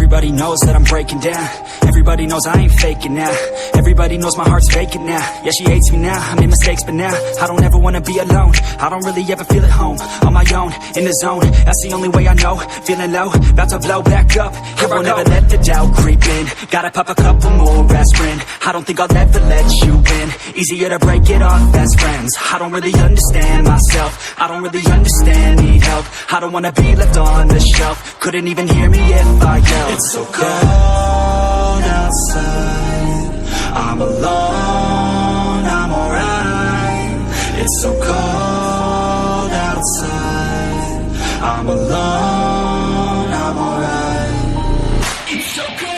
Everybody knows that I'm breaking down. Everybody knows I ain't faking now. Everybody knows my heart's vacant now. Yeah, she hates me now, I made mistakes but now I don't ever wanna be alone. I don't really ever feel at home. On my own, in the zone, that's the only way I know. Feeling low, about to blow back up. Here I won't ever let the doubt creep in. Gotta pop a couple more aspirin. I don't think I'll ever let you in. Easier to break it off best friends. I don't really understand myself. I don't really understand, need help. I don't wanna be left on the shelf. Couldn't even hear me if I yelled. It's so cold outside, I'm alone, I'm alright. It's so cold outside, I'm alone, I'm alright. It's so cold.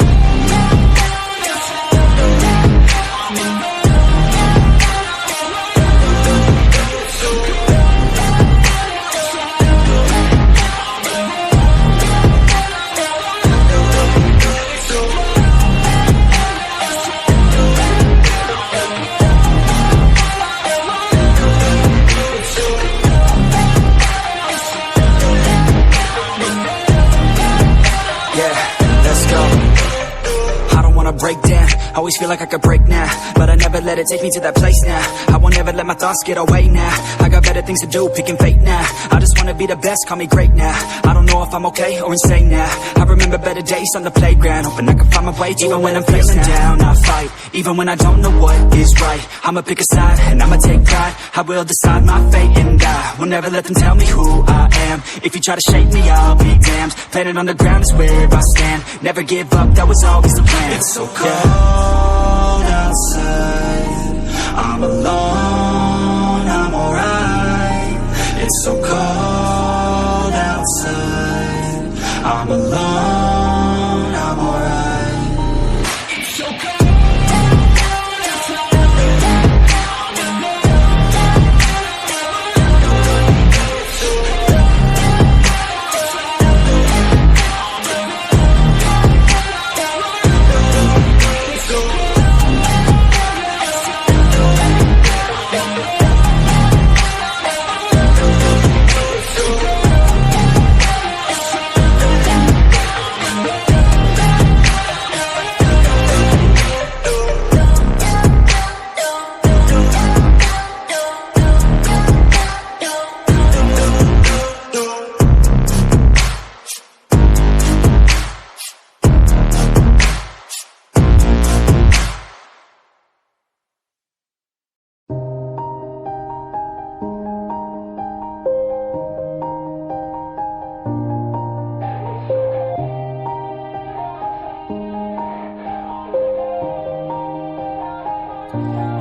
Break down, always feel like I could break now, but I never let it take me to that place now. I won't ever let my thoughts get away now. I got better things to do, picking fate now. I just wanna be the best, call me great now. I don't know if I'm okay or insane now. I remember better days on the playground, hoping I can find my way. Even when I'm feeling down, I fight. Even when I don't know what is right, I'ma pick a side and I'ma take pride. I will decide my fate and I will never let them tell me who I am. If you try to shake me, I'll be damned. Planet on the ground is where I stand. Never give up, that was always the plan. It's so cold outside, I'm alone, I'm alright. It's so cold outside, I'm alone, I'm alright. It's so cold.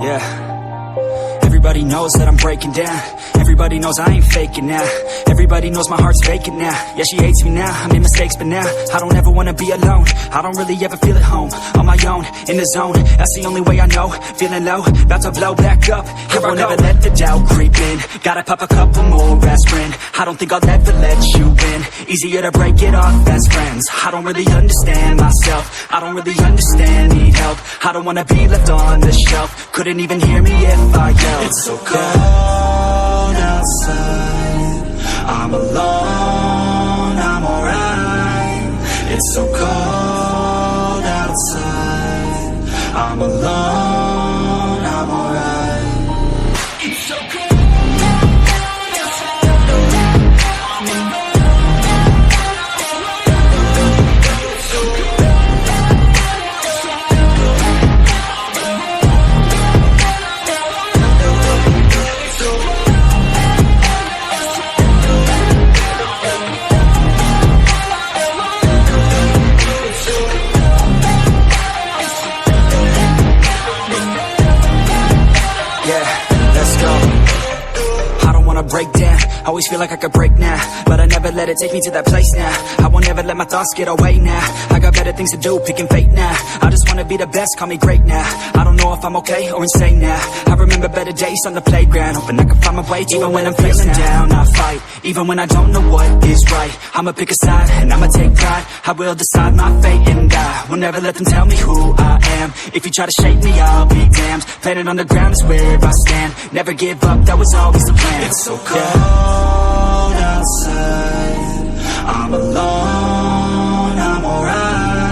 Yeah, everybody knows that I'm breaking down. Everybody knows I ain't faking now. Everybody knows my heart's vacant now. Yeah, she hates me now, I made mistakes but now I don't ever wanna be alone. I don't really ever feel at home. On my own, in the zone, that's the only way I know. Feeling low, about to blow back up. Here I won't ever let the doubt creep in. Gotta pop a couple more aspirin. I don't think I'll ever let you in. Easier to break it off best friends. I don't really understand myself. I don't really understand, need help. I don't wanna be left on the shelf. Couldn't even hear me if I yelled. It's so cold outside, I'm alone, I'm alright. It's so cold outside, I'm alone, I'm alright. It's so cold. Break down, always feel like I could break now, but I never let it take me to that place now. I won't ever let my thoughts get away now. I got better things to do, picking fate now. I just wanna be the best, call me great now. I don't know if I'm okay or insane now. I remember better days on the playground, hoping I can find my way. Even when I'm feeling down, I fight. Even when I don't know what is right, I'ma pick a side and I'ma take pride. I will decide my fate and I will never let them tell me who I am. If you try to shake me, I'll be damned. Planet on the ground is where I stand. Never give up, that was always the plan. It's so cold outside, I'm alone, I'm alright.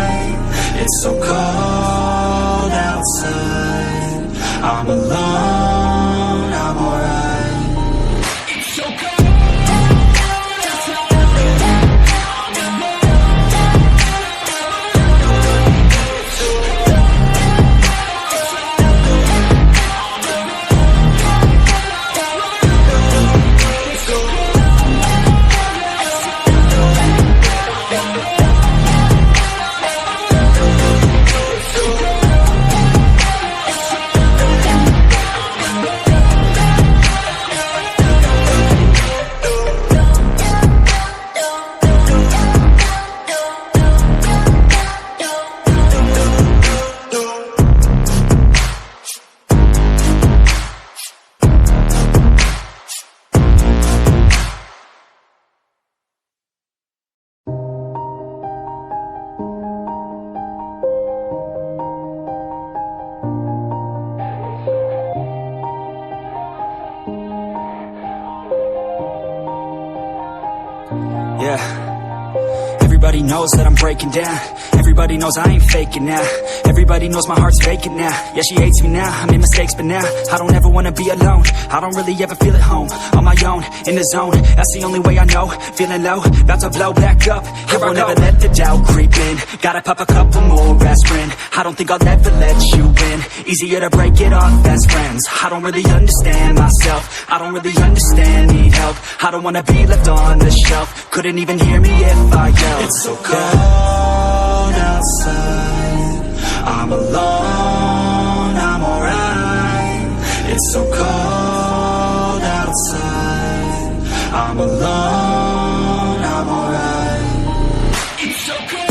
knows that I'm breaking down. Everybody knows I ain't faking now. Everybody knows my heart's vacant now. Yeah, she hates me now, I made mistakes but now I don't ever wanna be alone. I don't really ever feel at home. On my own, in the zone, that's the only way I know. Feeling low, about to blow back up. Here I never let the doubt creep in. Gotta pop a couple more aspirin. I don't think I'll ever let you in. Easier to break it off as friends. I don't really understand myself. I don't really understand, need help. I don't wanna be left on the shelf. Couldn't even hear me if I yelled. It's so cold outside, I'm alone, I'm alright. It's so cold outside, I'm alone, I'm alright. It's so cold.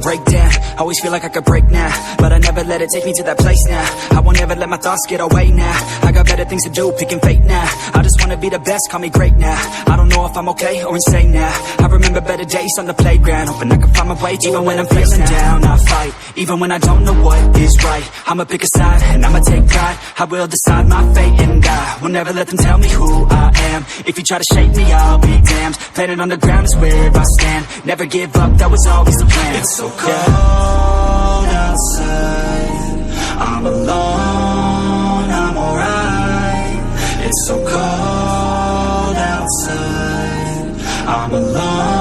Break down, always feel like I could break now, but I never let it take me to that place now. I won't ever let my thoughts get away now. I got better things to do, picking fate now. I just wanna be the best, call me great now. I don't know if I'm okay or insane now. I remember better days on the playground, hoping I can find my way. Even when I'm feeling down, I fight. Even when I don't know what is right, I'ma pick a side and I'ma take pride. I will decide my fate and I will never let them tell me who I am. If you try to shake me, I'll be damned. Planet on the ground is where I stand. Never give up, that was always the plan. It's so cold outside, I'm alone, I'm alright. It's so cold outside, I'm alone.